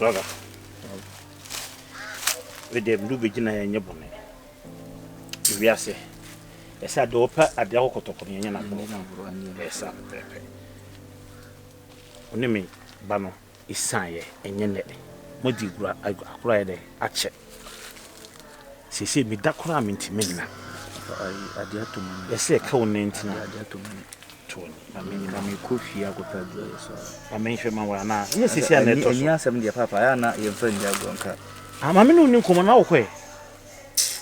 Swaga. With them do begin a yabone. We are say, yes, I do open at the Okotokonian. Yes, sir. Only me, Bano, is Saye, and Yene. Modi I cried a check. She said me that cram into Mina. I dare to me. Yes, say, Cow 19. I dare to me. I mean, coffee, I go tell you. I mentioned my one. Yes, it's a net. Yes, I'm the papa. I am not your friend. I'm a new common away.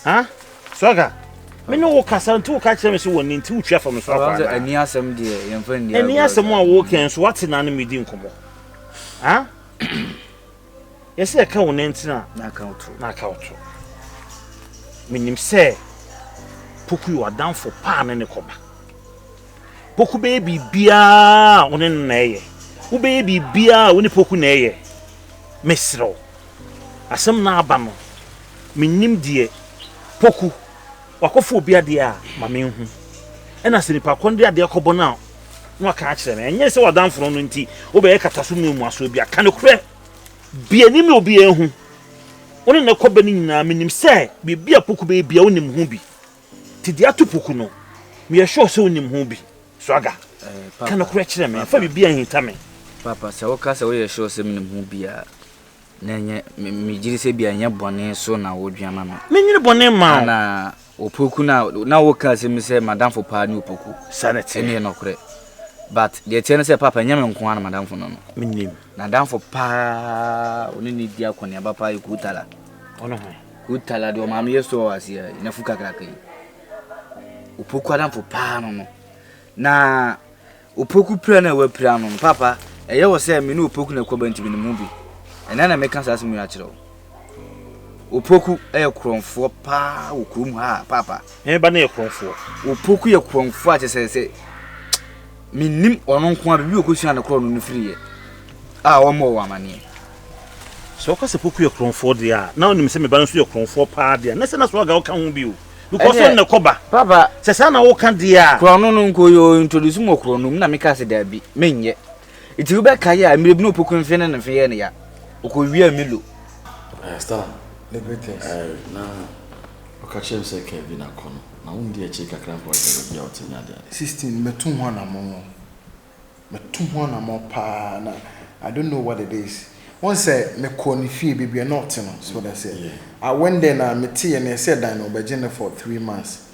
Huh? Swaga. Me no Cassan to catch them so one in 2 chef from the and near some dear young friend. And near someone walking, so what's an enemy didn't come. Huh? Yes, I can't enter. Knock out. Meaning, say, Pokua are down for pan and a cobber. Poku baby beer on an air. Who baby beer when the poku naye. Messro. A some nabano. Minim dear. Poku. Wakofu beer dear, mammy. And I said, if I can't dear cobo now. No catch them. And yes, I was down for 20. Obey Catasumi must be a kind of crap. Be an email be a home. Only no cobbing, meaning say, be a poku baby on him who be. Tidiatu pokuno. We are sure so him who be. Swaga. Cannot catch them, and for be a tame. Papa, so cast away a show some who be a Nanya, me say be a young bonnet, so now would be a mamma. Many bonnet man, or Poku now will cast him, say, Madame for Pa new Poku, sanity, no credit. But the attendant say, Papa, young one, Madame for no. Minim, Madame for Pa, only need the Aquania, Papa, good tala. Oh no, good tala, do mammy, so as here in a Fuka Craki. Upoku for Pa no. Na Upoku prana we piano papa e ye wo say me no Upoku na kwaba ntimi no movie e na make sense as me akire Upoku e kronfo pa okrum ha papa e ba na e kronfo Upoku ye kronfo a se minnim ono nko a bi okosua na kro no firi ye a wo mo wa mane so ka se Upoku ye kronfo dia na onim se me ba no so ye kronfo pa dia na se na so ga wo ka ho bi o because on the coba papa se sana wo kan dia krono no nko yo introduce mo krono na me ka se da bi menye iti ube ka ya mire bi no Upoku mfe na mfe ye ne ya okowia milo Stunna liberties na okachem se Kevin akono na undi e cheka krampo ya bia otenya dia 16 metu ho na mo pa na I don't know what it is. One say me koni fee baby not no so what I say. Yeah. I went there na me tea and I said I know Virginia for 3 months.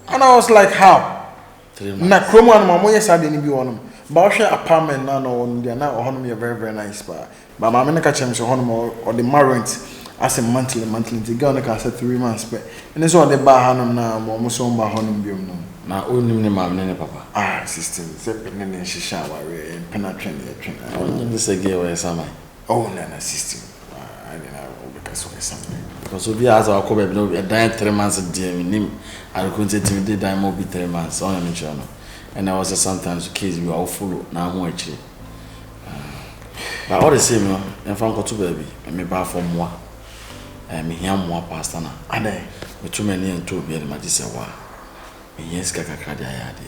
And I was like how? 3 months. Na kromo an mama yes I didn't be one. But I share apartment na no on there na on me very very nice but mama na ka chem so on or the marrant as a monthly the girl na ka say 3 months but and so on the bar hanom na mo so on bar hanom biom no. Na onim ne mam ne papa. Ah system say pen ne shisha wa we penatren e twen. Onim this girl we sama. Oh, no, system. I didn't know because of something. Because we as our cover, we died 3 months a day. I couldn't tell me that more be 3 months on a channel. And I was sometimes case we are full now more actually. But all the same, and from go to baby, and me buy for more. And me hear more pastor now. And I, me too many and 2 be the magic wa. Me yes kaka kadi ayade.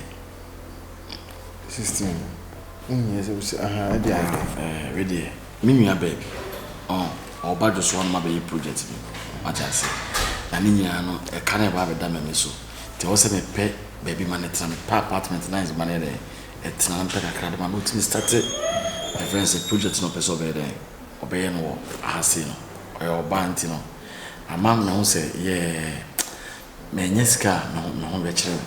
System. Yes, it was ready. Mimi ya baby. Oh, ba just one my project bi. Acha say. Na ni nyina no e kan e ba be da me so. Te wo se me pe baby man etra me pa apartment nice man e etra na pe kakra de man no timi start e friends project no person be there. Obey no ahase no. O ba anti no. Amam na ho say yeah. Me nyeska no ho be kire.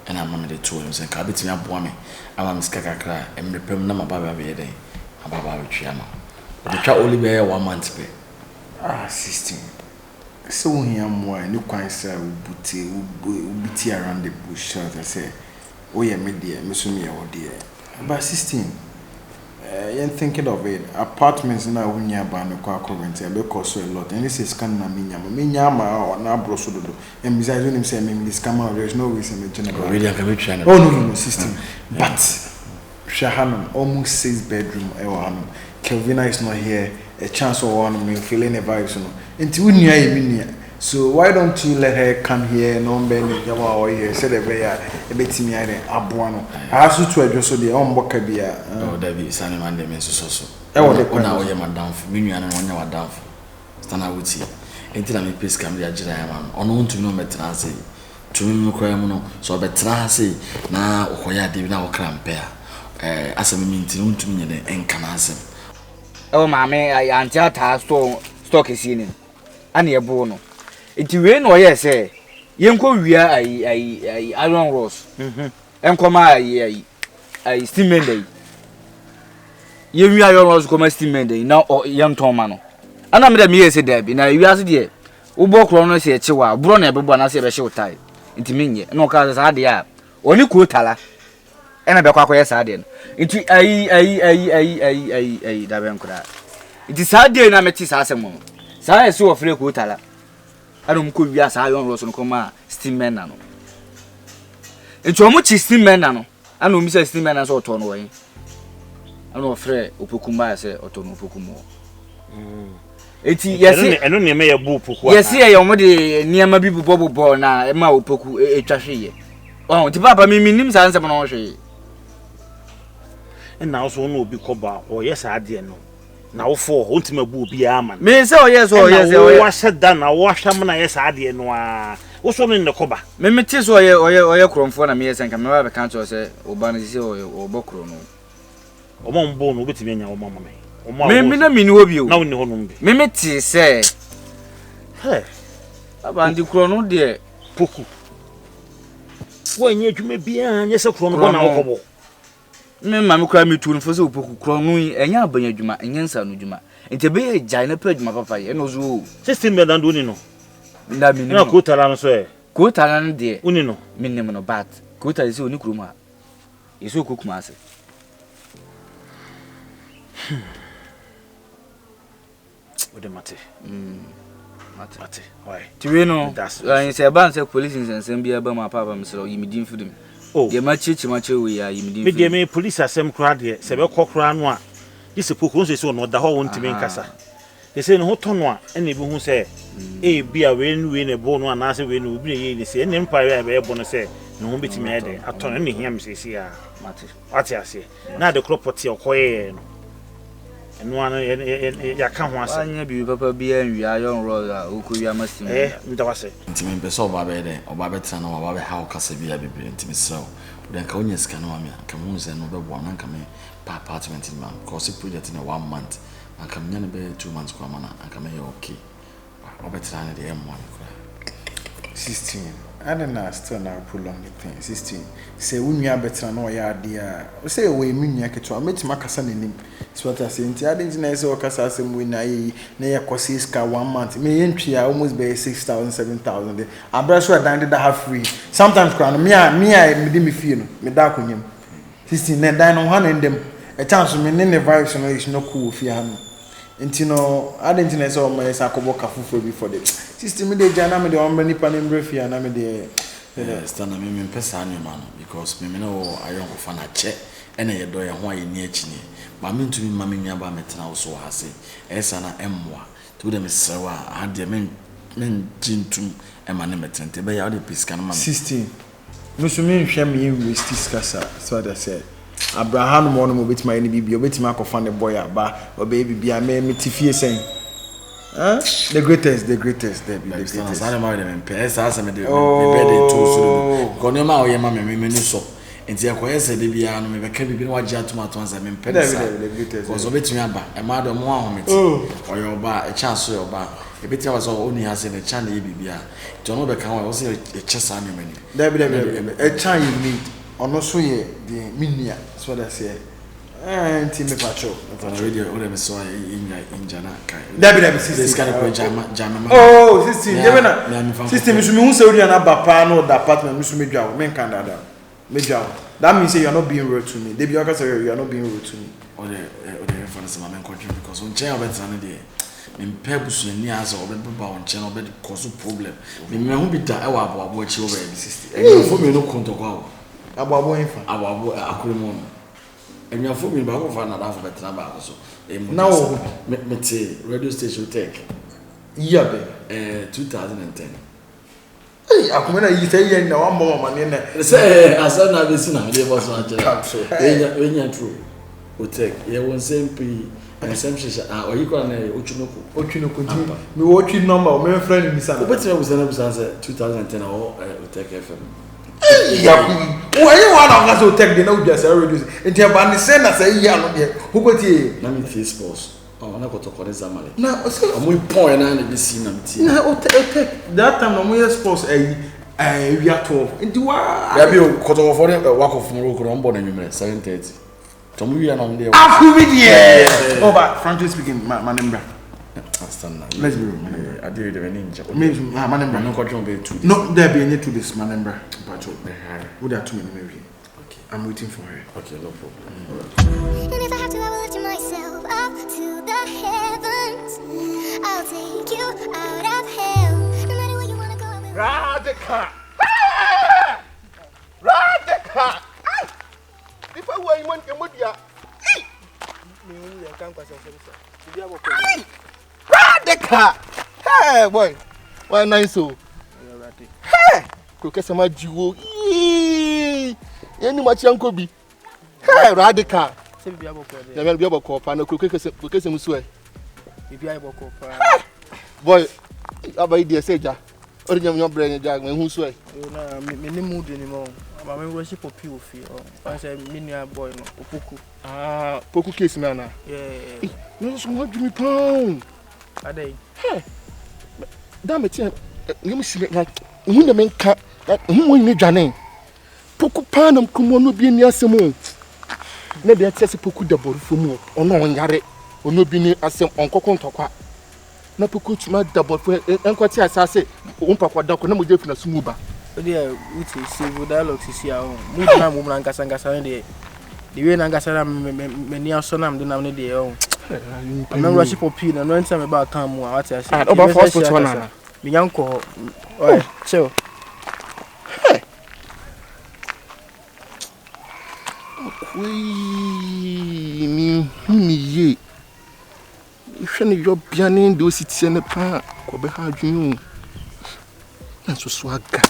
And I'm on the tour and say, Cabity, I'm bombing. I'm Skakakra, and the Pemna Baba be a day. Ababa Chiama. The child only bear 1 month pay. Ah, system. So here more, no quite say, booty around the bush. So I say, oh, yeah, me dear, Miss me, oh dear. But 16, you're thinking of it. Apartments now, when you're buying a car current, they cost a lot. And this is kind of Minyama or now Brosodo. And besides, when him say, this come out, there's no reason to general. Really, I can be trying. Oh, no, system. But Shahanum almost 6 bedroom. Kelvina is not here. A chance of one me feeling a vibe. So, until we near So why don't you let her come here no ben yawa or here said a bit me abuano. I asked to address the boka bia. Oh, David, Sunny Monday means so. I want to go now, you're madam for me and one hour down. Stunna would see. Until I make peace come the Ajay, or no to know better. To me, Cramono, so better say now, where did now cramp pair. As a mean to me and can answer. Oh, mammy, I anti stock is in. And your bono. It rain or yes, eh? Yanko, we are a iron rose. And come a steam day. You are your rose come steam day now or young Tomano. And I'm the mere said Debbie. Now you ask dear. Ubo Crono say Chiwa, Brona, Bubana say a show tie. Into me, no cars are the app. Only cool tala. And a back sardine. Into a Dabankura. It is hard day and I met his assemble. So I saw a free cool tala. I don't could be as iron rose on coma steam man nano. It's so much steam man nano. I know Mr. Steam man as all torn away. I know Frey Upukuma say or Tono Pukumo. Yes, I don't need a book. Yes, I am near my people bubble born now, and my Poku a trashy. Oh, the papa means answer on And now so no be coba or yes, I didn't know. Now for ultimate boo be a man. Me so yes, wash it done. I wash them, yes, I didn't know. What's on in the coba? Me tis or your chrome for a mere and come over the country say, or Banisi or Bocrono. Or one bone with me and your mamma. Me no mean of you. No, no, no. Me say, Hey, about the chrono, dear Poku. When you may be yes, a chrono. Me mamma cry me to for so Poku chrono, and ya Benjuma, and Yansa Nujuma. And to be a giant purge my papa, and no zoo. System better than doing no. That mean No, good talent, sir. Good talent, dear. Unino, Minimum of bat. Good as you, Nikruma. Is so cook master. With the matter. Matter. Why? To know, that's why I say about police and send be about my papa, so you mean for them. Oh, the match, we are you mean police are some crowd here, several cockran one. This a Poku is one, the whole one to make casa. They say no tonwa, and even who say, A be a win a bone one answer when we be in the same empire, I bonus say, no bit me I turn any him says here, Matty. What I say, now the property of Quay. And one ya can't want to be papa be and we are young roller who could you must was it. Intimate Besso Babede or Babetan or Babe how Casabia be intimate so. Then Conyas Canoamia, Camus and over one and come per apartment in man, cause it put it in a 1 month and come in a 2 months quamana and come here okay. Or better than the M1. 16. I don't know, still now prolong the thing. 16. Say, when you are better, no, ya dear. Say, we mean, I can make Macasan in him. It's what I say. I didn't know, so Cassassin when I near Cosiska 1 month. Me entry, I almost pay 6,000, 7,000. I brush what I did have free. Sometimes, crown me, I me feel me dark on him. 16, then dine on one and them. A chance to me, then the vibes is no cool for him. And you know, I didn't know so much. I could walk a full before them. System me the jana me the ombre nipa ne mbrefia na me the Stunna me pesa anu man because me no ayon ko fa na che ena ye do ye ho aye ni achi ni ma me ntumi ma me nua ba metena wo so ha se esa na emmoa to dem sewa ha de men jintum e ma ne metente be ya o de piska na ma 16 musumi hwe me waste skasa so that say Abraham mo no mo betima ni bibia obetima akofa ne boy aba obe bibia me tifie sen. Huh? The greatest, the greatest. I don't know them in Paris. I said, "Me birthday too soon." Konema o yema me so. Enti akoye se de bia no me be ka bibi na waje atomato ansa me Paris. The greatest. Because obetumi aba. E ma do mo ahometi. O yo ba, e chance yo ba. E beti was oni hase ne chan e bibia. Jono be kan wa o se e chesa ni mani. David, e chan you need. Ono so ye the minia. So that say team patrol. Radio or them so in Jana. David, this kind of jam. Oh, system. System is me say na bapa no department me medwa men kan dada. Medwa. That means say you are not being rude to me. They be say you are not being rude to me. Or the reference my men country because on chair better na dey. Me pebusu ni asa obeba on chair obed cause problem. Me hu bi da e wa abo achi over system. E fo me no kontokwa. Abo infa. Abo akuremo. And you are for me, but for another better. So now, me radio station take. Year 2010. Hey, akumena yi say yen na one more man na. Say asa na be sina dey boss one chira. Enya true. O take ye won same pe and same shisha oyi kwa na Ochunoko ti me watch number o me friend mi sana. O better we say 2010 o take FM. Yeah, why you want to go take the no just reduce. Enti ba ni say na say year no dey. Who go tie? Na me tie sports. Oh, na ko to kore zamale. Na so amu point na be see na me tie. Na o take that time no mo sports we are 12. Enti wa ya bi o ko to for the work of Morocco no mbo na nwumere 7:30. To mu wi na no dey. Afu bi dey. Oh, but frankly speaking, my number. Stunna. Let's be real. I did the ninja. Me my number. No control be 2 days. No, there be any 2 days my number. But would that 2 minutes maybe. Okay. I'm waiting for her. Okay, no problem. And if I have to, I will lift myself up to the heavens. I'll take you out of hell. No matter where you wanna go, I will. Radical! Radical! If I were you want to move ya. Radical! Hey, boy. Why nice so? Hey! Kokesama jiwo. Yeni machi anko bi. Hey, radical. Ya me bi aboko pa na kokesem so e. Bi aboko pa. Boy, abai dia seja. Ori nyam brand ja me hu so e. Na me ni mood ni mo. Ma me worship opi ofi. O say me nua boy no, Opoku. Ah, Poku case me na. Yeah. No so mo dumi pound. Adai. Hey. Da me tie. You see like hu na me nka. Hu ni dwane. Poku pa na mkumo no bi ni asem. Na de tese Poku da borufo mu. Ono onyare. Ono bi ni asem onkoko ntokwa. Na Poku tuma da borufo enkwati asase. Umpa kwa da ko na mo je fina sumuba. Ode uti civil dialogue sisi a ho. Mu na mu na ngasa ne de. The way na ngasa na me ni aso na mde na ne de ho. I'm worship of P na no enter me ba kan mu a what I say. Oba hospital na. Me yanko. Oi, chill. Hey. Mi ye. Ihwe ne yo bia ne do sitie ne pa ko be ha adwun. Na so so aga.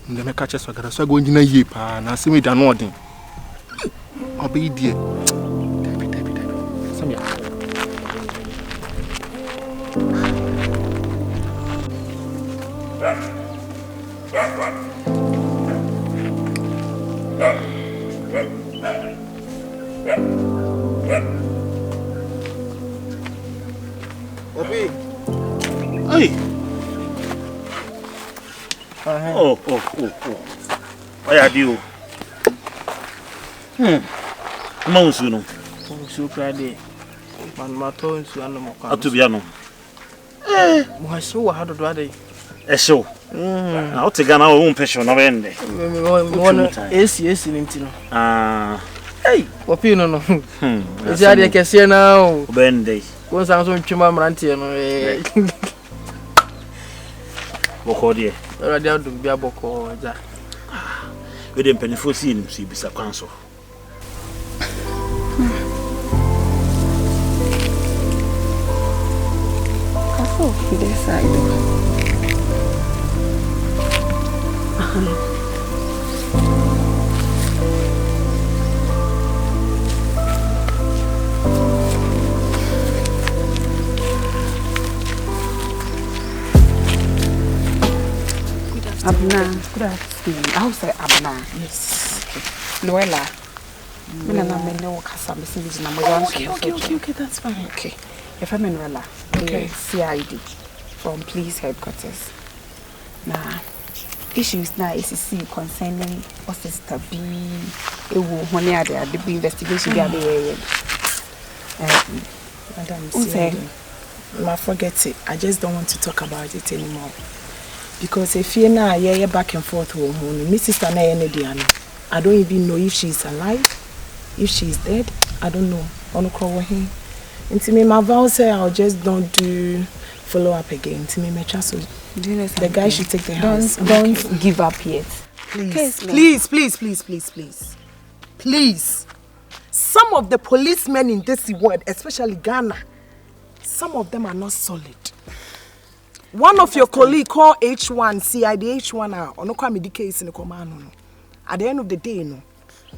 Ndeme ka cheso gara so go ngina ye pa na se me da no odin. Obi die. Dabi. Samia. Obi. Hey. Oh. Why are you? Monsu no. Monsu krade. Man mato nsu anu ka. Atubiano. Mo haso wa hado do ade. Esho. Na o tegana o unpesho na wende. Mo esi ni ntino. Hey, Opi no. Ezi ade kese na o. Bende. Ko san so ntwema mrantie no Boko die. Radio dum bia boko ja. We dem penifo si ni si bisa kwanso. Kaso fi decide. Abenaa, good afternoon. I'll say Abenaa. Yes. Luella. Okay, that's fine. Okay. If I'm in Luella, okay. CID from police headquarters. Now, issues now is concerning our sister B. When are there? The investigation they are there. Madam, CID. I forget it. I just don't want to talk about it anymore. Because if you're now back and forth with my sister, I don't even know if she's alive, if she's dead. I don't know. Into me, my vow say I'll just don't do follow up again. To me, my trust. The guy should take the house. Don't give up yet. Please. Some of the policemen in this world, especially Ghana, some of them are not solid. One of your colleagues called H1, CID H1 or no kwame the case in the command. At the end of the day, no.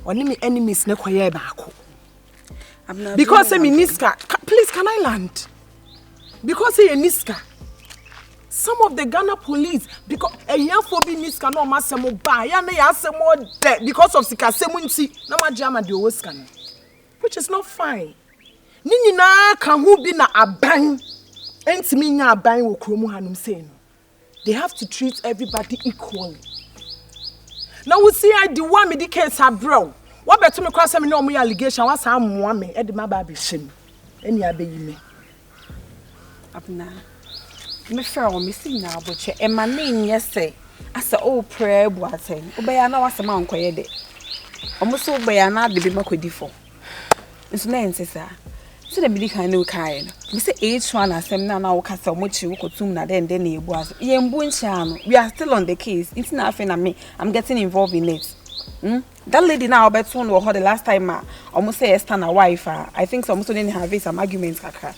Only enemies ne kwaye baako. Because Niska, please can I land? Because he Niska. Some of the Ghana police, because a young phobi Niska no masemo ba, ya ne asemo dead because of sikasemunti, na majama de oskan. Which is not fine. Nini na kan hu bi na aban. Entimi nya aban wo kromu hanum say no. They have to treat everybody equally. Now we see I the one me the case abroad. What better me cross me no me allegation was am one me e de ma ba be shim. Eni abeyi me. Abenaa. Me fair me see na aboche e ma na nye say asa o prayer bu aten. Obeya na wasema ankoye de. Omo so obeya na de bi makodi fo. Nso na ensesa. So the medical no kai no. Me say H1 asem na wo kasa omo chi wo kotum na den na ebu aso. Ye mbu nchia no. We are still on the case. It's na afa na me. I'm getting involved in it. That lady now beton wo the last time almost say Stunna wife. I think so almost didn't have some arguments kaka.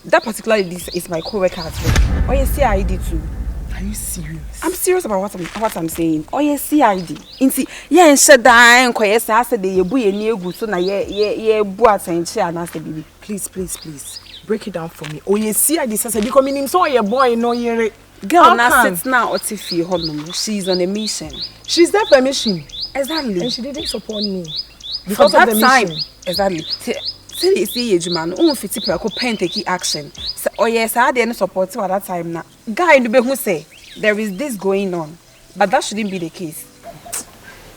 That particular lady is my co-worker at work. Oh yes, CID too. Are you serious? I'm serious about what I'm saying. Oh yes, CID. Inti yeah shut down ko yes I said ye bu ye ni egu so na ye bu atenche anase bibi. Please. Break it down for me. Oh yes, CID says because me so your boy no yere. Girl na sit now otifi hodnom. She's on a mission. She's there for a mission. Exactly. And she didn't support me. Because of the time. Exactly. See ejuma no unfiti pe ko pen take action. Oh yes, I didn't support you at that time na. Guy no be who say there is this going on. But that shouldn't be the case.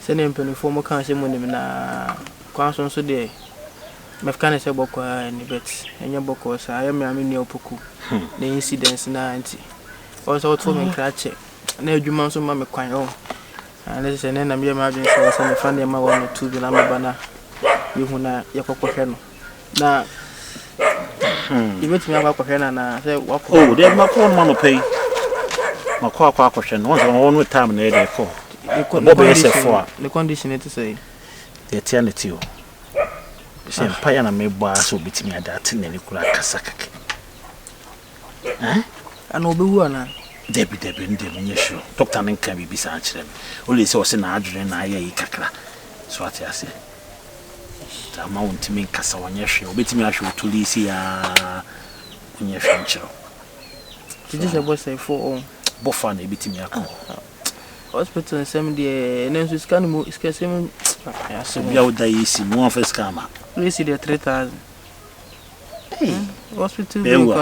Send him for more can say money na kwanso so there. Me fka na say bokwa ni bet. Enya bokwa sa I am ni opoku. The incidents na anti. Also to me crache. Na ejuma so ma me kwan o. And this is na me ma bin so say me fan ma 1 or 2 bi na me bana. You hu na yakokwohwe no. Na even to me akwohwe na say wako. Oh, they ma ko no pay. Ma ko akwohwe no. One time na dey for. The condition it say the eternity o. Say empire na me bo so bitimi adate na ni kura kasakake. Ana obewu ana Debi ndem sure. Doctor nka bi bisa akire me. Only say o se na adwene na aye yi kakra. So ati ase. Ta ma wontimi nkasa wanye hwe. Obetimi ahwe otulisi ya onye hwe nchiro. Did you boss say for Bofa na ebetimi akọ. Hospital and some day and then so scan mo iskasem So bia oda yesi mo first scammer. We see the 3,000. Hey, hospital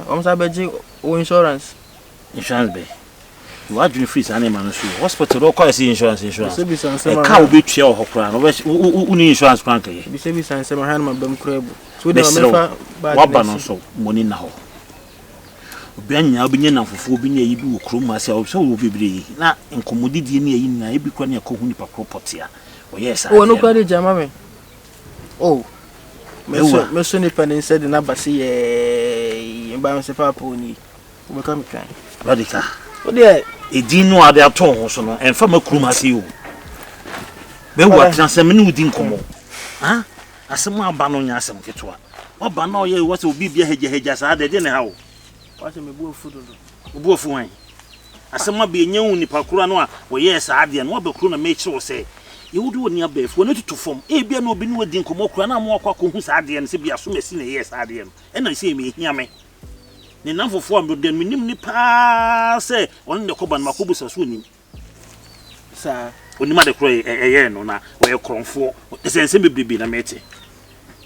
almost abeji o insurance be. You are doing free and man so hospital do call insurance. So be some ka obi twa o hokra no uni insurance plan kai. Be say be some han ma bam krabu. So dem mefa ba no so money na ho. Obi anya obi nya namfofo obi nya yi bi wo krom ase o so wo bebre na nkomodidie ne yi na ebi kwa ne akohu ni pa property a o yes o no kwa de jama me oh me so ni pan said na base ye ba me se papa oni o be kam kan radika o de edi no ade ato ho so no emfa makrum ase o be wo atensem ne udi nkomo ha asem aba no nya asem ketwa oba na o ye wo se obi bia heja sa de ne ha o wase me bu ofu dodo obu ofu wan asema be nyanwu nipa kura no a wo yes ade no abakuru na me kire wo se yewudu oni abafu no tutu fom e bia no obi no wadi nkomo kura na mo akwa ko hu sa ade no se bia so mesi na yes ade no e na se me hia me ne namfofo am do nim ni pa se on ne koba no makobu sa so nim sa oni ma de kuro ye no na wo ye kronfo sense bebrebe na mete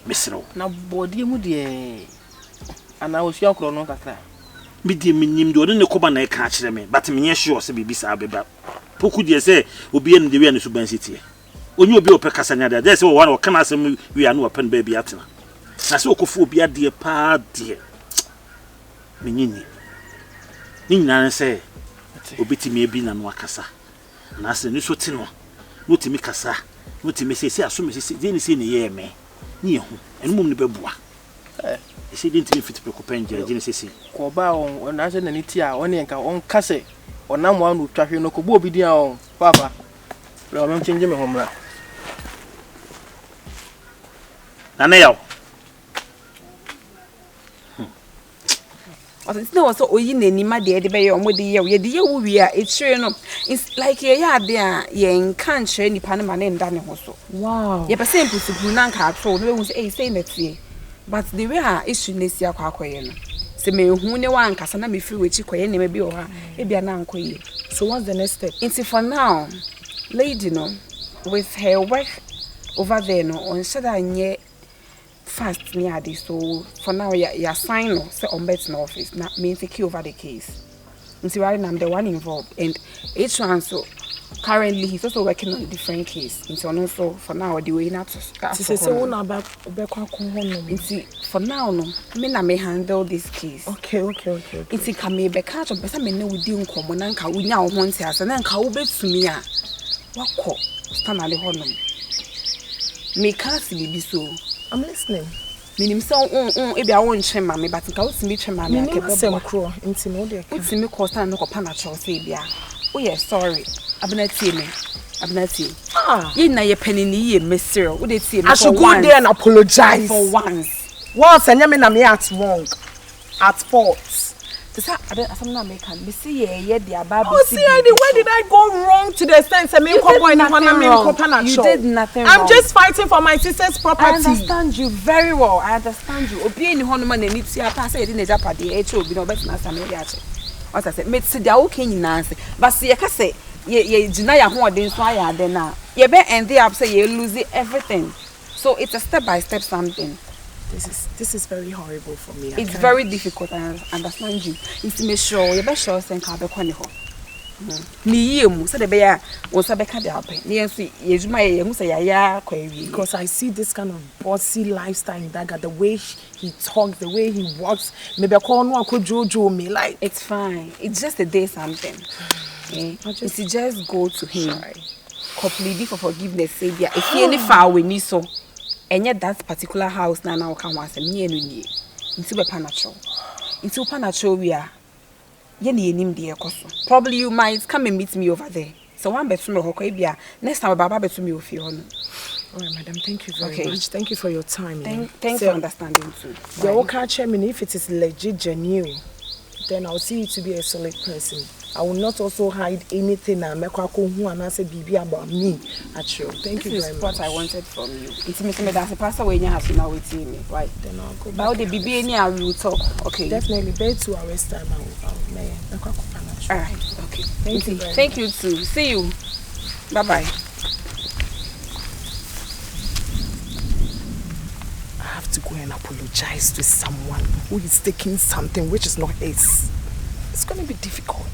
mesro na body mu de ana wo sia kro no kakra bidi minim de ne koba na e ka kire me but me sure se bibi sa beba poku de se obi en de wi an suban city onye obi opeka sanya de se wo wan o kana asem wi an open ba bi atena na se okofu obi ade pa de menyini ni nyina se obi ti me bi na no akasa na se ni so ti no no ti mi kasa no ti me se asome se de ni se ne ye me ni ehu enum ni bebua she didn't fit to penja Genesis ko ba on na se na ni ti a on enka on kase onam wa no twahwe no ko bo obi dia on papa le o mem change me homra na yaw It's no so oyin nima de be ye omo de ye wo wi a etire no it's like ye ya de a ye nka nche nipa ne ma ne nda ne ho so Wow. ye person pusipu na nka atro no we say na tie but the way a issue na si akwakoye no se me hu ne wa nkasa na me free we chi koye ne me bi o ha e bia na nkoye. So what's the next step? It's for now lady no with her work over there no on said anye fast near this, so for now you sign no say on bet no office na me take over the case. Until right now I'm the one involved and each one so currently he's also working on a different case. Until also for now the way not to so una ba for now no me na me handle this case. Okay. It's can me be catch up person me no we di nkomo na nka wo nya wo honte ase na nka wo betumi a wakọ Stunna le honom. Me can't see so. I'm listening. Minim say e bia won twen mame but nka wotimi twen mame akebe kro nti no de ka wotimi ko stand no ko pa na cho say bia oh yeah sorry Abenaa tie me ye na ye penini ye mesero wo de tie me I should go there and apologize for once anya me na me at wrong at fault. This I'm not making. Me see ye the ababa. Oh, see, where did I go wrong to the extent that you did nothing wrong. I'm just fighting for my sister's property. I understand you very well. I understand you. Obi any hono man need to pass say dey japa dey echo bi no bet na sam dey ache. What I say, me see dey okay nyina ase. But see ye ka say ye gina ya ho odin so aya dey na. Ye be end up say ye lose everything. So it's a step by step something. This is very horrible for me. It's very difficult. I understand you. It's me sure you be sure say nka be kwani ho. Ni yemu say the be ya wo say be ka dey happen. Ni enso yejuma ye hu say ya kwa ewie. Because I see this kind of bossy lifestyle in that guy, the way he talks, the way he walks, maybe call no jojo me like it's fine. It's just a day something. It's just go to him. Completely for forgiveness say bia if you any far we ni so enye that particular house na kan want me enu nie nti be panacho nti panacho we are ye na enim de ekoso probably you might come and meet me over there so one betu me hokọ bia next time baba betu me ofi ho no. All right, madam, thank you very much. Thank you for your time. Thanks for understanding too. The okay chairman, if it is legit genuine, then I'll see you to be a solid person. I will not also hide anything and make who and say bibi about me at you. Thank you very much. What I wanted from you. It's me that's a pastor when you have to now waiting me. Right. Then I'll go back. About the bibi any I will talk. Okay. Definitely by 2 hours time I'll may. All right. Okay. Thank you. Thank you too. See you. Bye-bye. I have to go and apologize to someone who is taking something which is not his. It's going to be difficult.